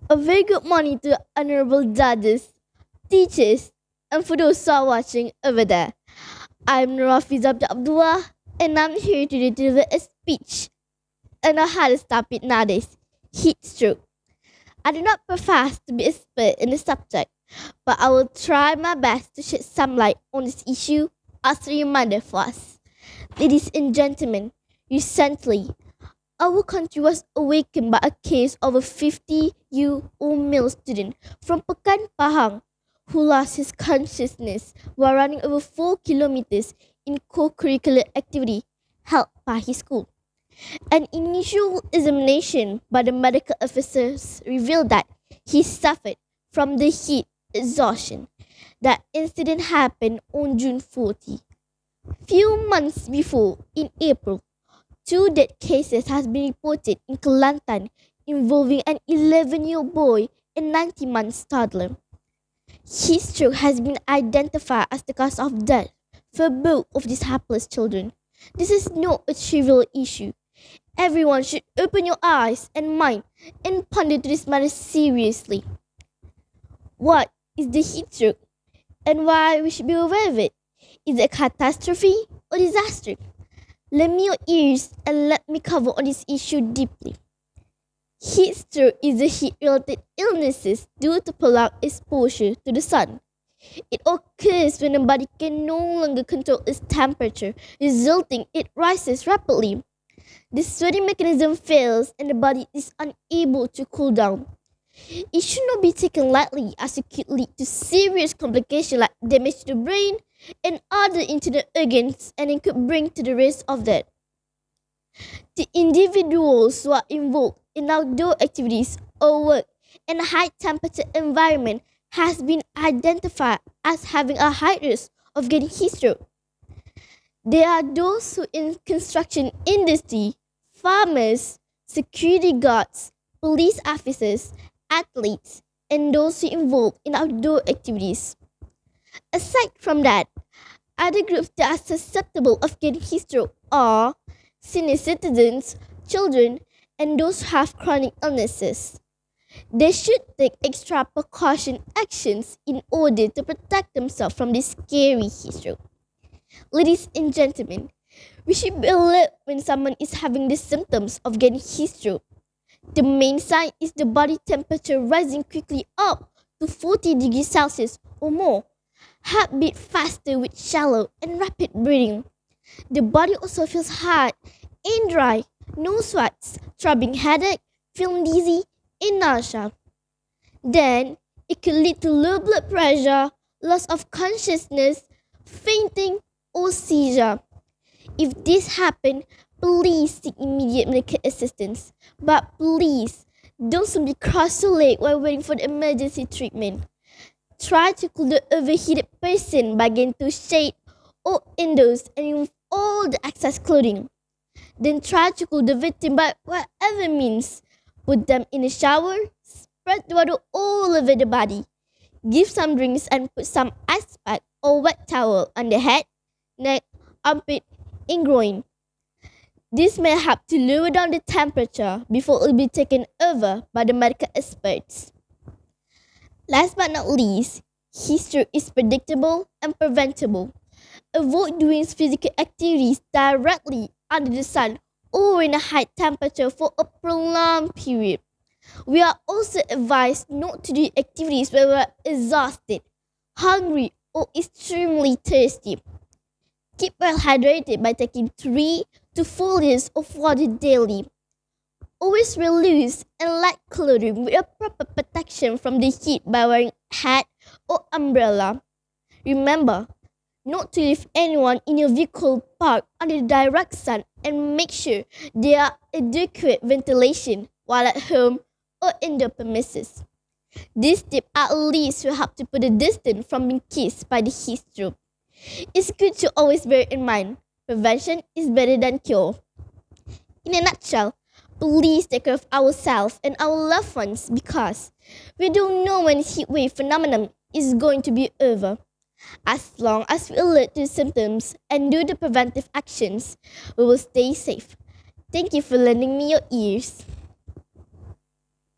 A very good morning to honorable judges, teachers, and for those who are watching over there. I'm Rafiz Abdullah, and I'm here to deliver a speech on how to stop it nowadays. Heat stroke. I do not profess to be expert in the subject, but I will try my best to shed some light on this issue as a reminder for us. Ladies and gentlemen, recently our country was awakened by a case of a 50-year-old male student from Pekan Pahang who lost his consciousness while running over 4 kilometers in co-curricular activity held by his school. An initial examination by the medical officers revealed that he suffered from the heat exhaustion. That incident happened on June 40. Few months before, in April, two death cases has been reported in Kelantan involving an 11-year-old boy and 90-month toddler. Heat stroke has been identified as the cause of death for both of these hapless children. This is not a trivial issue. Everyone should open your eyes and mind and ponder to this matter seriously. What is the heat stroke and why we should be aware of it? Is it a catastrophe or disaster? Lend me your ears and let me cover on this issue deeply. Heat stroke is a heat-related illnesses due to prolonged exposure to the sun. It occurs when the body can no longer control its temperature, resulting it rises rapidly. The sweating mechanism fails and the body is unable to cool down. It should not be taken lightly as it could lead to serious complications like damage to the brain and other internal organs, and it could bring to the risk of death. The individuals who are involved in outdoor activities or work in a high temperature environment has been identified as having a high risk of getting heat stroke. There are those who in construction industry, farmers, security guards, police officers, athletes, and those who involved in outdoor activities. Aside from that, other groups that are susceptible of getting heat stroke are senior citizens, children, and those who have chronic illnesses. They should take extra precaution actions in order to protect themselves from this scary heat stroke. Ladies and gentlemen, we should be alert when someone is having the symptoms of getting heat stroke. The main sign is the body temperature rising quickly up to 40 degrees Celsius or more, heartbeat faster with shallow and rapid breathing. The body also feels hot and dry, no sweats, throbbing headache, feeling dizzy, and nausea. Then, it could lead to low blood pressure, loss of consciousness, fainting, or seizure. If this happens, please seek immediate medical assistance. But please, don't simply cross your leg while waiting for the emergency treatment. Try to cool the overheated person by getting to shade or indoors and remove all the excess clothing. Then try to cool the victim by whatever means. Put them in a shower, spread the water all over the body. Give some drinks and put some ice pack or wet towel on the head, neck, armpit, and groin. This may help to lower down the temperature before it will be taken over by the medical experts. Last but not least, heat stroke is predictable and preventable. Avoid doing physical activities directly under the sun or in a high temperature for a prolonged period. We are also advised not to do activities when we are exhausted, hungry, or extremely thirsty. Keep well hydrated by taking 3 to 4 liters of water daily. Always wear loose and light clothing with a proper protection from the heat by wearing a hat or umbrella. Remember not to leave anyone in your vehicle parked under the direct sun, and make sure there are adequate ventilation while at home or indoor premises. This tip at least will help to put a distance from being kissed by the heat stroke. It's good to always bear in mind, prevention is better than cure. In a nutshell, please take care of ourselves and our loved ones because we don't know when this heat wave phenomenon is going to be over. As long as we alert to the symptoms and do the preventive actions, we will stay safe. Thank you for lending me your ears.